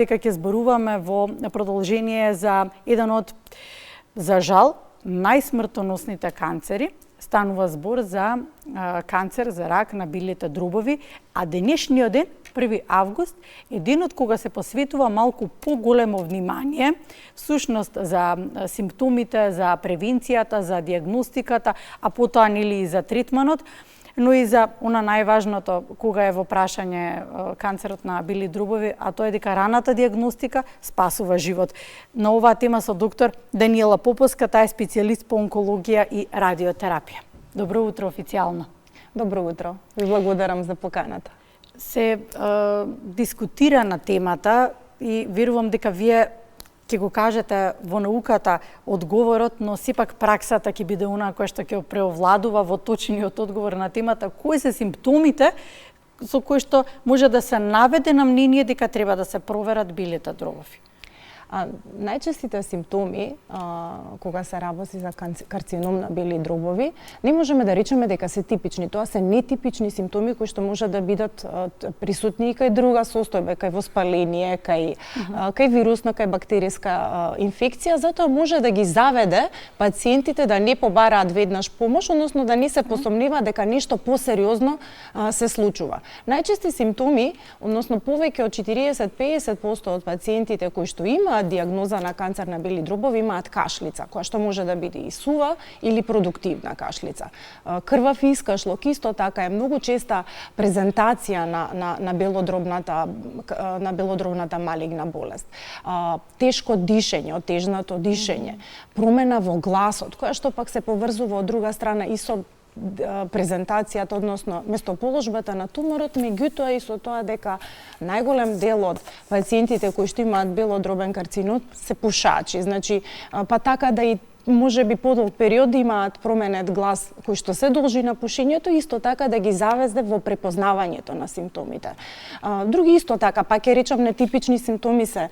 дека ќе зборуваме во продолжение за еден од, за жал, најсмртоносните канцери. Станува збор за канцер, за рак на билите дробови, а денешниот ден, 1 август, е денот кога се посветува малку поголемо внимание, всушност за симптомите, за превенцијата, за диагностиката, а потоа нели и за третманот, но и за она најважното кога е во прашање канцерот на били дробови, а тоа е дека раната диагностика спасува живот. На оваа тема со доктор Даниела Поповска, таа е специјалист по онкологија и радиотерапија. Добро утро официјално. Добро утро. Ви благодарам за поканата. Се дискутира на темата и верувам дека вие ќе го кажете во науката одговорот, но сепак праксата ќе биде онаа која што ќе преовладува во точниот одговор на темата. Кои се симптомите со кои што може да се наведе на мнение дека треба да се проверат билите дробови? Најчестите симптоми кога се работи за карцином на бели дробови, не можеме да речеме дека се типични. Тоа се нетипични симптоми кои што може да бидат присутни и кај друга состојба, кај воспаление, кај вирусна, кај бактериска инфекција, затоа може да ги заведе пациентите да не побараат веднаш помош, односно да не се посомневаат дека нешто посериозно се случува. Најчести симптоми, односно повеќе од 40-50% од пациентите кои што имаат диагноза на канцер на бели дробови имаат кашлица, која што може да биде и сува или продуктивна кашлица. Крвав искашлок исто така е многу честа презентација на белодробната малигна болест. Тешко дишење, отежнато дишење, промена во гласот, која што пак се поврзува од друга страна и со презентацијата, односно местоположбата на туморот, меѓутоа и со тоа дека најголем дел од пациентите кои што имаат белодробен карцином се пушачи, значи па така да и може би подолг период имаат променет глас кој што се должи на пушењето, исто така да ги завезде во препознавањето на симптомите. Други исто така, па ќе речам нетипични симптоми се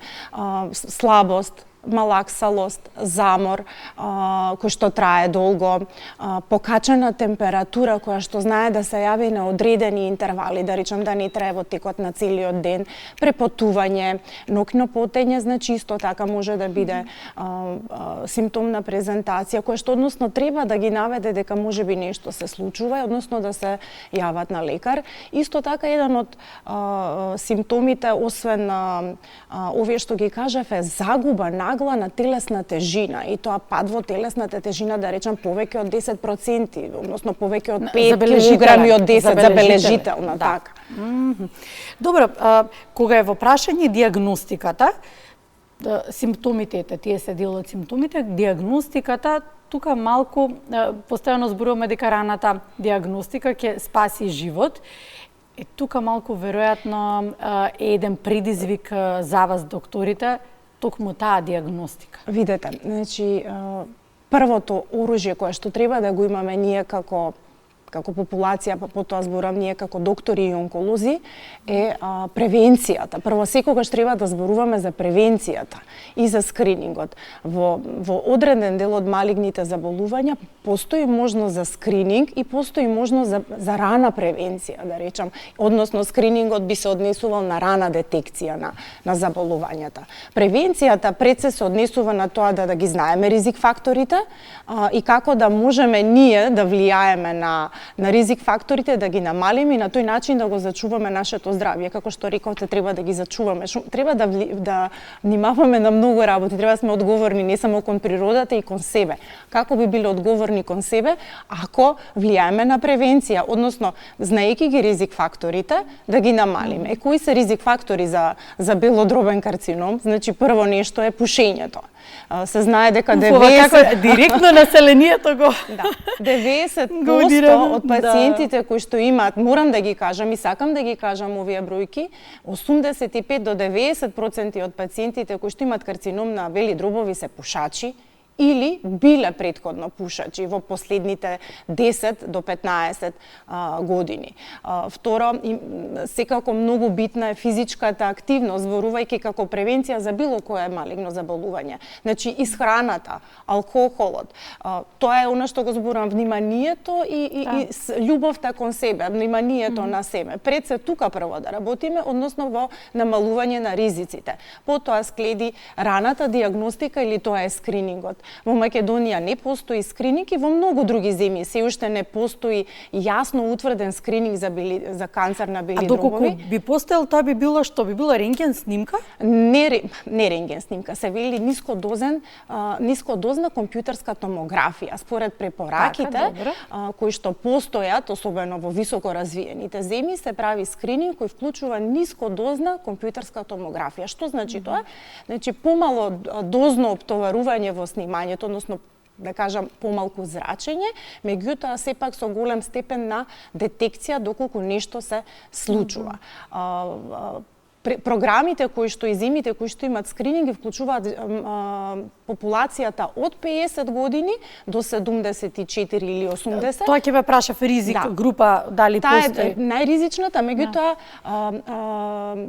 слабост, малаксалост, замор, кој што трае долго, покачена температура која што знае да се јави на одредени интервали, да речем да не трае во текот на целиот ден, препотување, ноќно потење, значи исто така може да биде симптом на презентација, која што односно треба да ги наведе дека можеби нешто се случува, односно да се јават на лекар. Исто така еден од симптомите, освен овие што ги кажав, е загуба нагла на телесна тежина, и тоа пад во телесната тежина, да речам, повеќе од 10%, односно повеќе од 5 килограми од 10, забележителна, така. Добро, кога е во прашање диагностиката, симптомите, тие се дел од симптомите, диагностиката, тука малку, постојано зборуваме дека раната диагностика ќе спаси живот. Тука малку веројатно е еден предизвик за вас, докторите, токму таа диагностика. Видете, значи првото оружје кое што треба да го имаме ние како популација, потоа зборам ние како доктори и онколози, е превенцијата. Прво секогаш треба да зборуваме за превенцијата и за скринингот. Во одреден дел од малигните заболувања постои можност за скрининг и постои можност за рана превенција, да речам. Односно скринингот би се однесувал на рана детекција на заболувањата. Превенцијата пред се однесува на тоа да ги знаеме ризик факторите и како да можеме ние да влијаеме на ризик факторите, да ги намалиме и на тој начин да го зачуваме нашето здравје. Како што рековте, треба да ги зачуваме. Треба да внимаваме на многу работи, треба да сме одговорни не само кон природата и кон себе. Како би биле одговорни кон себе ако влијаеме на превенција, односно знаејќи ги ризик факторите, да ги намалиме. Кои се ризик фактори за белодробен карцином? Значи прво нешто е пушењето. Се знае дека 90% директно населението го 90% од пациентите кои што имаат, морам да ги кажам и сакам да ги кажам овие бројки, 85 до 90% од пациентите кои што имаат карцином на бели дробови се пушачи или биле претходно пушачи во последните 10 до 15 години. Второ, секако многу битна е физичката активност, зборувајќи како превенција за било кое малигно заболување. Значи, исхраната, алкохолот, тоа е она што го зборувам, вниманието и љубовта кон себе, вниманието на себе. Пред се тука прво да работиме, односно во намалување на ризиците. Потоа следи раната диагностика или тоа е скринингот. Во Македонија не постои скрининг и во многу други земји се уште не постои јасно утврден скрининг за канцер на бели дробови. А доколку би постоел, тоа би било што? Би била рентген снимка? Не рентген снимка, се вели нискодозна компјутерска томографија. Според препораките кои што постојат, особено во високо развиените земји, се прави скрининг кој вклучува нискодозна компјутерска томографија. Што значи тоа? Значи помало дозно оптоварување во снимањето, односно да кажам помалку зрачење, меѓутоа сепак со голем степен на детекција доколку нешто се случува. Програмите кои што и земјите кои што имаат скрининги вклучуваат популацијата од 50 години до 74 или 80. Тоа ќе ве прашав ризик група дали постои. Таа е најризичната, меѓутоа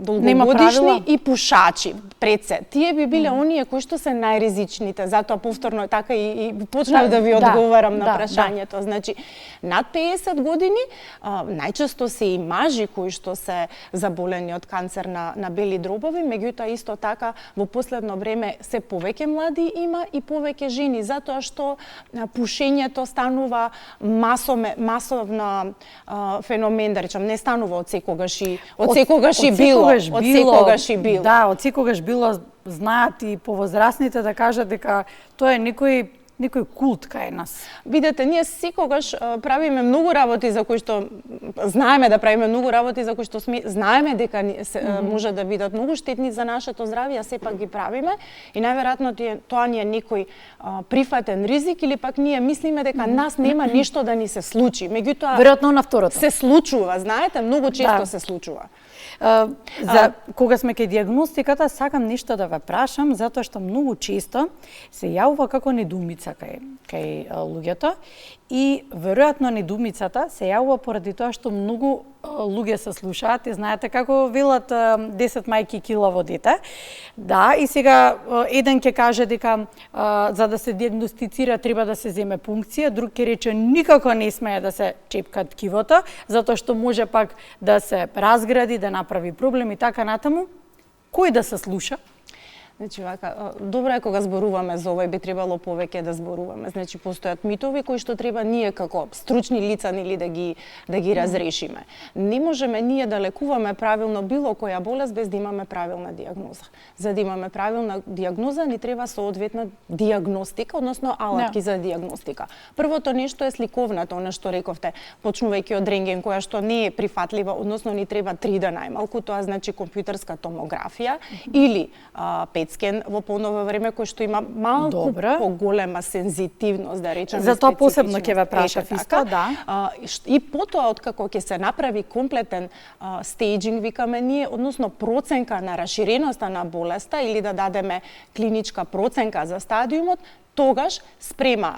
долгогодишни и пушачи пред се. Тие би биле оние кои што се најризичните, затоа повторно така и почнав да ви одговарам на прашањето. Значи, над 50 години најчесто се и мажи кои што се заболени од канцер на бели дробови, меѓутоа исто така во последно време се повеќе млади има и повеќе жени, затоа што пушењето станува масовна феномен, да речам, не станува од секогаш и било. Да, од секогаш било, знаат и повозрасните да кажат дека тоа е некој култ кај нас. Видете, ние секогаш правиме многу работи за кои што знаеме да правиме многу работи за кои што знаеме дека може да бидат многу штетни за нашето здравје, а сепак ги правиме и најверојатно тоа ни е некој прифатен ризик или пак ние мислиме дека нас нема ништо да ни се случи. Меѓутоа веројатно на второто се случува, знаете, многу често се случува. За кога сме кај диагностиката, сакам нешто да ве прашам, затоа што многу често се јавува како недоумица кај луѓето и веројатно недоумицата се јавува поради тоа што многу луѓе се слушаат и знаете како велат 10 мајки килаво дете. Да, и сега еден ќе каже дека за да се диагностицира треба да се земе пункција, друг ќе рече никако не смее да се чепка ткивото, затоа што може пак да се разгради, да направи проблем и така натаму. Кој да се слуша? Значи, вака, добро е кога зборуваме за ова и би требало повеќе да зборуваме. Значи, постојат митови кои што треба ние како стручни лица нели да ги разрешиме. Не можеме ние да лекуваме правилно било која болест без да имаме правилна диагноза. За да имаме правилна диагноза ни треба соодветна диагностика, односно алатки за диагностика. Првото нешто е сликовната, она што рековте, почнувајќи од рентген која што не е прифатлива, односно ни треба 3D најмалку, тоа значи компјутерска томографија или скен во поново време кој што има малку поголема сензитивност, да речеме. Затоа посебно ќе ве прашав исто, да. И потоа откако ќе се направи комплетен стейджинг, викаме ние, односно проценка на раширеноста на болеста или да дадеме клиничка проценка за стадиумот, тогаш спрема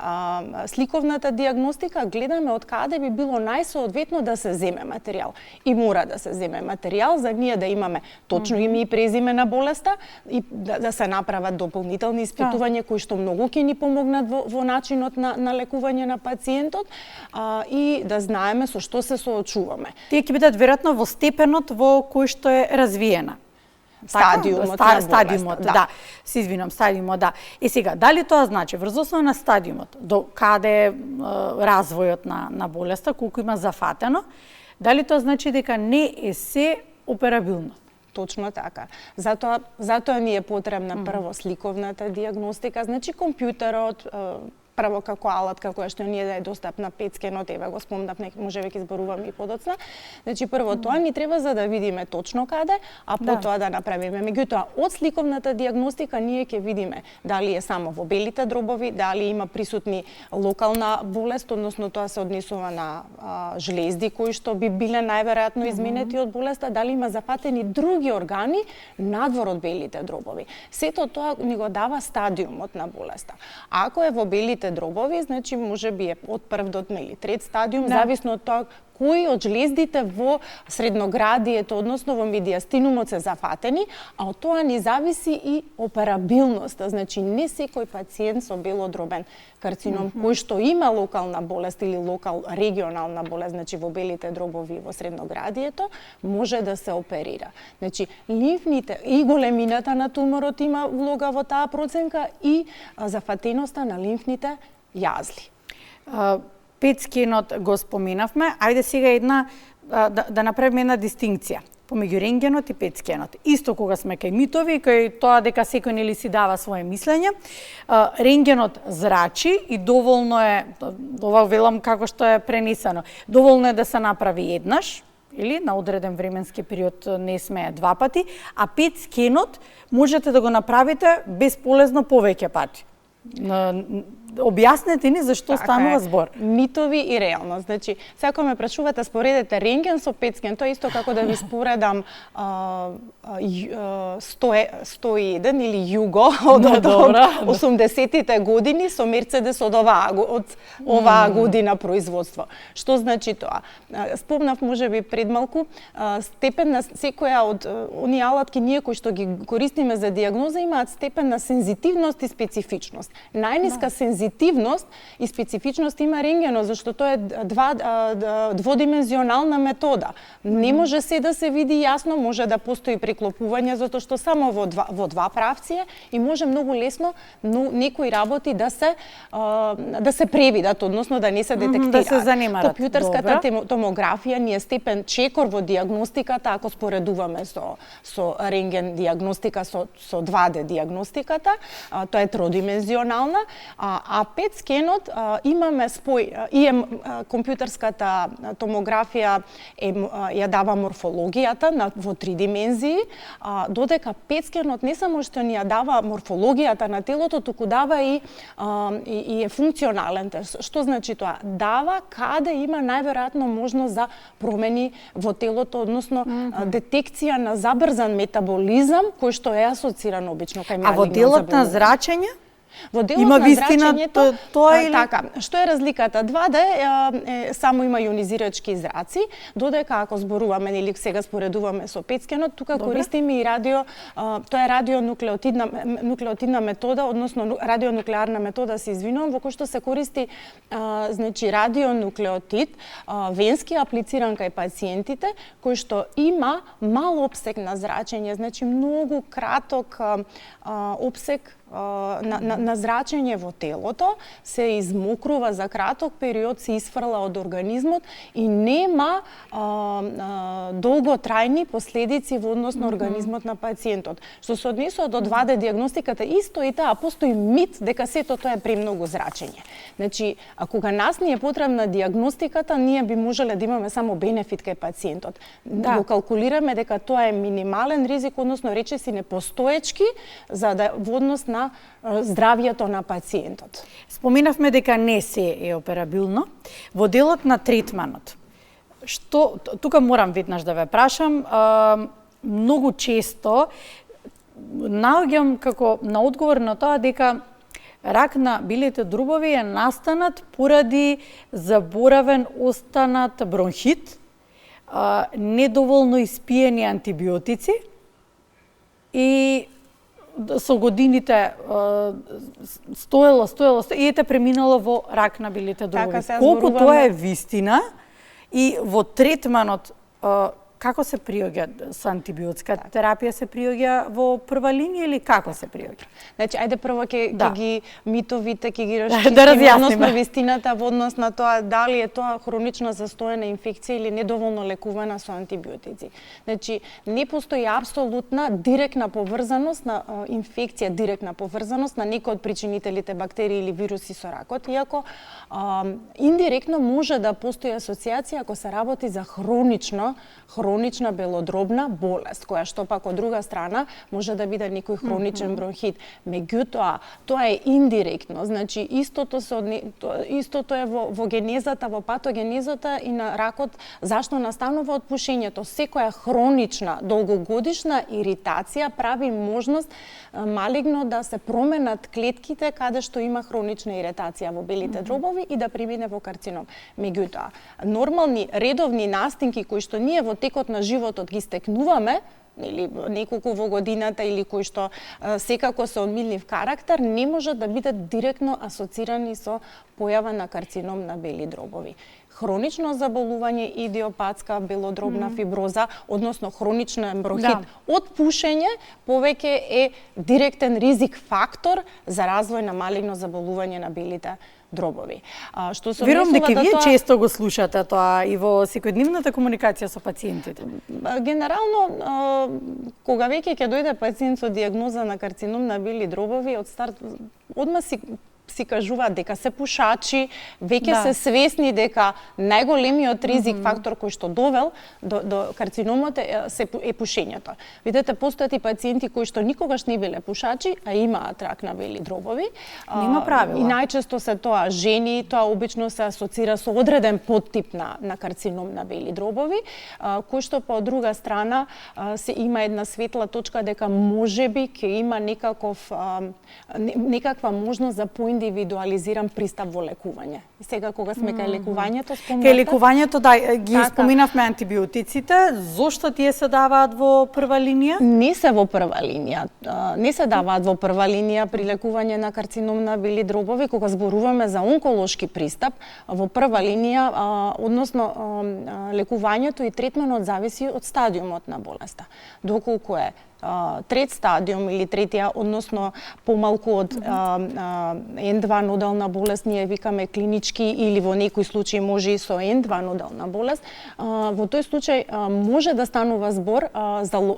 сликовната диагностика, гледаме од каде би било најсоодветно да се земе материјал. И мора да се земе материјал за ние да имаме точно име и презиме на болеста и да се направат дополнителни испитувања кои што многу ќе ни помогнат во начинот на лекување на пациентот и да знаеме со што се соочуваме. Тие ќе бидат веројатно во степенот во кој што е развиена. Стадиумот, да. Се извинам, стадиумот, да. И сега, дали тоа значи врз основа на стадиумот, до каде е развојот на болеста, колку има зафатено, дали тоа значи дека не е се операбилно? Точно така. Затоа ни е потребна прво сликовната диагностика, значи компјутерот, направо како алатка која што ние да е достапна PET-скенот, еве го спомнав, можеби ќе зборуваме и подоцна. Значи прво тоа ни треба за да видиме точно каде, а потоа да направиме. Меѓутоа, од сликовната дијагностика ние ќе видиме дали е само во белите дробови, дали има присутни локална болест, односно тоа се однесува на жлезди кои што би биле најверојатно изменети од болеста, дали има зафатени други органи надвор од белите дробови. Сето тоа ни го дава стадиумот на болеста. Ако е во белите дробови, значи можеби е од прв до трет стадиум, зависно од тоа кои од жлездите во средноградието, односно во медиастинумот се зафатени, а од тоа ни зависи и операбилноста. Значи не секој пациент со белодробен карцином кој што има локална болест или регионална болест, значи во белите дробови во средноградието, може да се оперира. Значи лимфните и големината на туморот има улога во таа проценка и зафатеноста на лимфните јазли. PET-скенот го споменавме, ајде сега да направиме една дистинкција помеѓу рентгенот и PET-скенот. Исто кога сме кај митови, кај тоа дека секој нели си дава свое мислење, рентгенот зрачи и доволно е, ова велам како што е пренесено, доволно е да се направи еднаш, или на одреден временски период не смее два пати, а PET-скенот можете да го направите безполезно повеќе пати. Објаснете ни зашто станува збор. Митови и реалност. Значи, сега ме прашувате споредете рентген со PET-скен, тоа исто како да ви споредам 101 или Југо од 80-тите години со Мерцедес од оваа година производство. Што значи тоа? Спомнав можеби пред малку, степен на секоја од оние алатки ние кои што ги користиме за дијагноза имаат степен на сензитивност и специфичност. Најниска сензитивност и специфичност има рентгенот, зашто тоа е дводимензионална метода. Не може се да се види јасно, може да постои преклопување, затоа што само во два правци и може многу лесно некои работи да се превидат, односно да не се детектираат. Да се занимаат. Компјутерската томографија ни е степен чекор во дијагностиката, ако споредуваме со рентген дијагностика, со 2D дијагностиката, тоа е тродимензионална, а PET-скенот имаме спој, компјутерската томографија ја дава морфологијата во 3 димензии, додека PET-скенот не само што ни ја дава морфологијата на телото, туку дава и е функционален тест. Што значи тоа? Дава каде има најверојатно можност за промени во телото, односно детекција на забрзан метаболизам кој што е асоциран обично кај малигно. А во делот на зрачење? Во делот има на зрачењето, тоа или така, што е разликата? 2D само има јонизирачки зраци, додека ако зборуваме или сега споредуваме со PET-скенот, тука користиме и тоа е радионуклеотидна метода, односно радионуклеарна метода, се извинувам, во кој што се користи значи радионуклеотид венски аплициран кај пациентите, кој што има мал опсек на зрачење, значи многу краток опсек на зрачење во телото, се измокрува за краток период, се изфрла од организмот и нема долготрајни последици во однос на организмот на пациентот. Што се однесува до 2D дијагностиката, исто и таа постои мит дека сето тоа е премногу зрачење. Значи, ако кога нас ни е потребна дијагностиката, ние би можеле да имаме само бенефит кај пациентот. Го калкулираме дека тоа е минимален ризик, односно речиси непостоечки за да во однос на здравјето на пациентот. Споменавме дека не се е операбилно. Во делот на третманот, тука морам веднаш да ве прашам, многу често наоѓам како на одговор на тоа дека рак на билите дробови е настанат поради заборавен останат бронхит, недоволно испиени антибиотици и со годините стоело и ете преминало во рак на билите дробови. Така, колку тоа е вистина и во третманот како се приоѓа со антибиотска терапија, се приоѓа во прва линија или како се приоѓа? Значи, ајде прво ќе ги митовите, ќе ги да расчистиме, разјасниме. односно вистината во однос на тоа дали е тоа хронична застоена инфекција или недоволно лекувана со антибиотици. Значи, не постои апсолутна директна поврзаност на инфекција, директна поврзаност на некој од причинителите бактерии или вируси со ракот, иако индиректно може да постои асоциација ако се работи за хронична белодробна болест, која што пак од друга страна може да биде некој хроничен бронхит. Меѓутоа, тоа е индиректно, значи истото е во генезата, во патогенезата и на ракот, зашто настанува од пушењето. Секоја хронична, долгогодишна иритација прави можност малигно да се променат клетките каде што има хронична иритација во белите дробови и да премине во карцином. Меѓутоа, нормални редовни настинки кои што ние во текот на животот ги стекнуваме, или неколку во годината, или кои што секако се од милнив карактер, не може да бидат директно асоцирани со појава на карцином на бели дробови. Хронично заболување, идиопатска белодробна фиброза, односно хроничен бронхит од пушење, повеќе е директен ризик фактор за развој на малигно заболување на белите дробови. Што се верувам дека вие често го слушате тоа и во секојдневната комуникација со пациентите. Генерално, кога веќе ќе дојде пациент со дијагноза на карцином на бели дробови, од старт одма си кажуваат дека се пушачи, веќе се свесни дека најголемиот ризик фактор кој што довел до карциномот е пушењето. Видете, постојат и пациенти кои што никогаш не биле пушачи, а имаат рак на бели дробови. Нема правила. И најчесто се тоа жени, тоа обично се асоцира со одреден подтип на карцином на бели дробови, кој што по друга страна се има една светла точка дека можеби ќе има некаква можност за индивидуализиран пристап во лекување. И сега кога сме кај лекувањето, спомнате? Кај лекувањето, ги споминавме антибиотиците. Зошто тие се даваат во прва линија? Не се во прва линија. Не се даваат во прва линија при лекување на карцином на бели дробови. Кога зборуваме за онколошки пристап, во прва линија, односно лекувањето и третменот зависи од стадиумот на болеста. Доколку е трет стадиум или третија, односно помалку од N2 нодална болест, ние викаме клинички, или во некои случаи може и со N2 нодална болест, во тој случај може да станува збор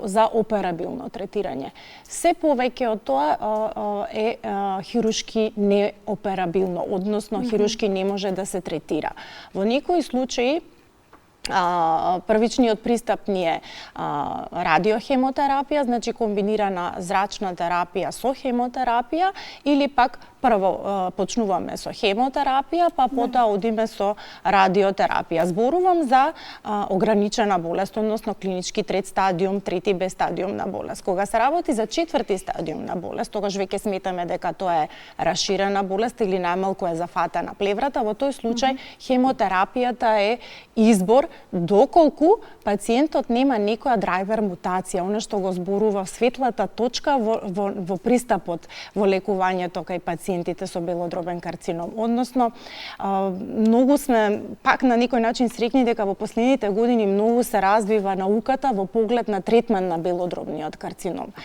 за операбилно третирање. Се повеќе од тоа е хирушки неоперабилно, односно хирушки не може да се третира. Во некои случаи првичниот пристап ни е радиохемотерапија, значи комбинирана зрачна терапија со хемотерапија, или пак прво почнуваме со хемотерапија, па потоа одиме со радиотерапија. Зборувам за ограничена болест, односно клинички трет стадиум, трети Б стадиум на болест. Кога се работи за четврти стадиум на болест, тогаш веќе сметаме дека тоа е расширена болест или најмалку е зафатена плеврата. Во тој случај хемотерапијата е избор доколку пациентот нема некоја драйвер мутација, она што го зборува светлата точка во пристапот во лекувањето кај пациентите со белодробен карцином. Односно, многу сме пак на некој начин среќни дека во последните години многу се развива науката во поглед на третман на белодробниот карцином.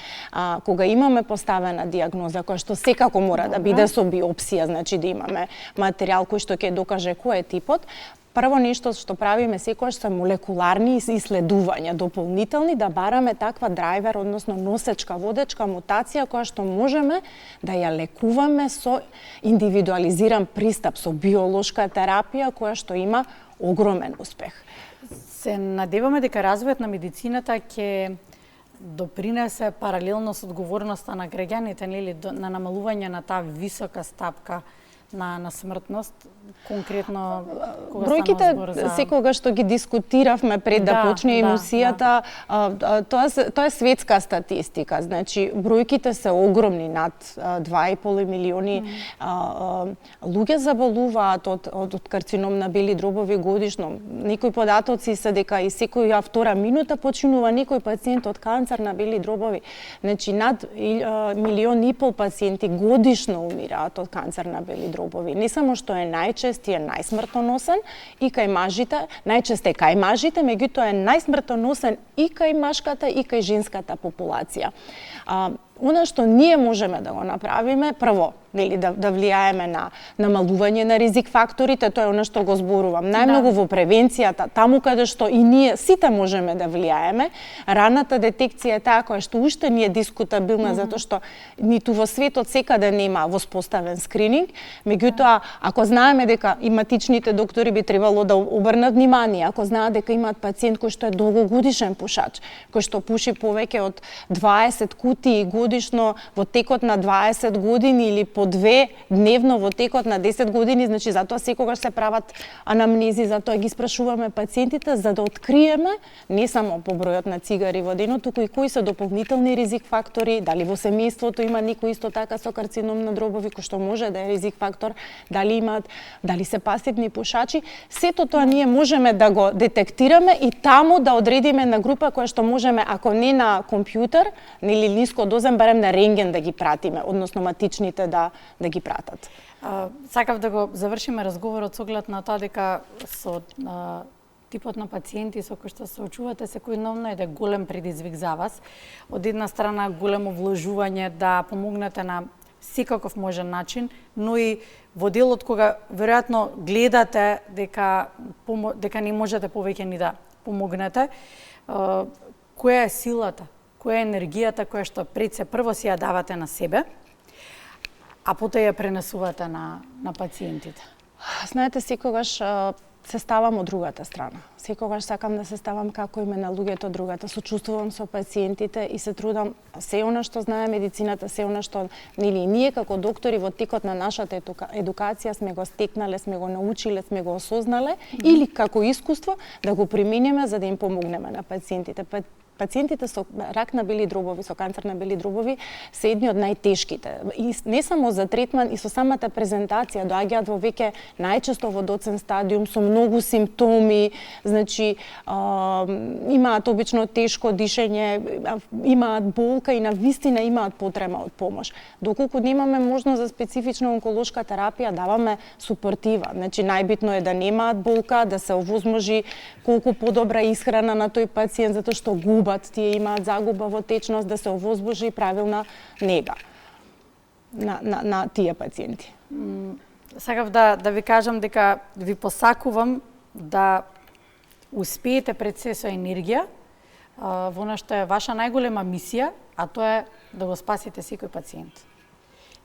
Кога имаме поставена дијагноза, која што секако мора да биде со биопсија, значи да имаме материјал кој што ќе докаже кој е типот, прво нешто што правиме секогаш се молекуларни исследувања, дополнителни, да бараме таква драйвер, односно носечка, водечка мутација која што можеме да ја лекуваме со индивидуализиран пристап, со биолошка терапија која што има огромен успех. Се надеваме дека развојот на медицината ќе допринесе паралелно со одговорноста на граѓаните, нели, на намалување на таа висока стапка на смртност, конкретно кога бројките станува збор за... секогаш што ги дискутиравме пред да почне емисијата, тоа е светска статистика, значи бројките се огромни, над 2,5 милиони луѓе заболуваат од карцином на бели дробови годишно. Некои податоци се дека и секоја втора минута починува некој пациент од канцер на бели дробови. Значи над 1,5 милион пациенти годишно умираат од канцер на бели дробови. дробови. Не само што е најчест и е најсмртоносен и кај мажите, најчест е кај мажите, меѓутоа е најсмртоносен и кај машката и кај женската популација. Она што ние можеме да го направиме, прво, нели да влијаеме на намалување на ризик факторите, тоа е она што го зборувам. Најмногу во превенцијата, таму каде што и ние сите можеме да влијаеме, раната детекција е таа која што уште не е дискутабилна затоа што ниту во светот секаде нема воспоставен скрининг, меѓутоа ако знаеме дека иматичните доктори би требало да обрнат внимание, ако знаат дека имаат пациент кој што е долгогодишен пушач, кој што пуши повеќе од 20 кутии годишно во текот на 20 години или по 2 дневно во текот на 10 години, значи затоа секогаш се прават анамнези, затоа ги спрашуваме пациентите за да откриеме не само по бројот на цигари во денот, туку и кои се дополнителни ризик фактори, дали во семејството има никој исто така со карцином на дробови кој што може да е ризик фактор, дали се пасивни пушачи. Сето тоа ние можеме да го детектираме и таму да одредиме на група која што можеме, ако не на компјутер, нели ниско дозен, барем на рентген да ги пратиме, односно матичните да ги пратат. Сакав да го завршиме разговорот со оглед на тоа дека со типот на пациенти со кои што се очувате секојдневно е голем предизвик за вас. Од една страна големо вложување да помогнете на секаков можен начин, но и во делот кога веројатно гледате дека не можете повеќе ни да помогнете, која е силата, која е енергијата која што пред се прво си ја давате на себе, а потоа ја пренесувате на пациентите? Знаете, секогаш се ставам од другата страна. Секогаш сакам да се ставам како име на луѓето од другата. Сочувствувам со пациентите и се трудам се она што знае медицината, се она што ние како доктори во текот на нашата едукација сме го стекнале, сме го научиле, сме го осознале или како искуство да го примениме за да им помогнеме на пациентите. Пациентите со рак на бели дробови, со канцер на бели дробови се едни од најтешките. И не само за третман, и со самата презентација доаѓаат во веќе најчесто во доцен стадиум со многу симптоми, значи имаат обично тешко дишење, имаат болка и навистина имаат потреба од помош. Доколку немаме можност за специфична онколошка терапија, даваме супортива. Значи најбитно е да немаат болка, да се овозможи колку подобра исхрана на тој пациент затоа што губат, тие имаат загуба во течност, да се овозможи правилна нега на тие пациенти. Сакав да ви кажам дека ви посакувам да успеете пред се со енергија во она што е ваша најголема мисија, а тоа е да го спасите секој пациент.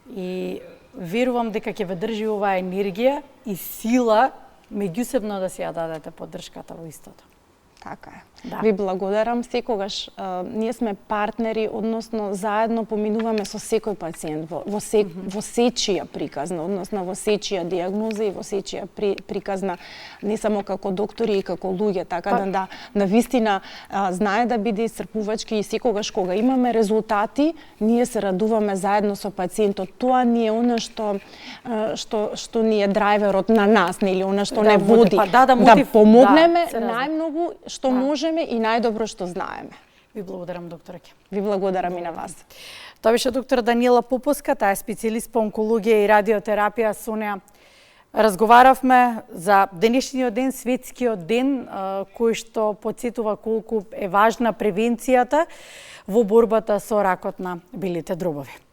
И верувам дека ќе ве држи оваа енергија и сила меѓусебно да си ја дадете поддршката во истото. Така е. Да. Ви благодарам. Секогаш ние сме партнери, односно заедно поминуваме со секој пациент во сечија приказна, односно во сечија дијагноза и во сечија приказна, не само како доктори и како луѓе, така да навистина знае да биде исцрпувачки и секогаш кога имаме резултати, ние се радуваме заедно со пациентот. Тоа ни е она што ни е драйверот на нас, нели она што не води да помогнеме најмногу што можеме и најдобро што знаеме. Ви благодарам, докторке. Ви благодарам и на вас. Тоа беше доктор Даниела Попоска, таа е специјалист по онкологија и радиотерапија. Со неа разговаравме за денешниот ден, светскиот ден, кој што потсетува колку е важна превенцијата во борбата со ракот на белите дробови.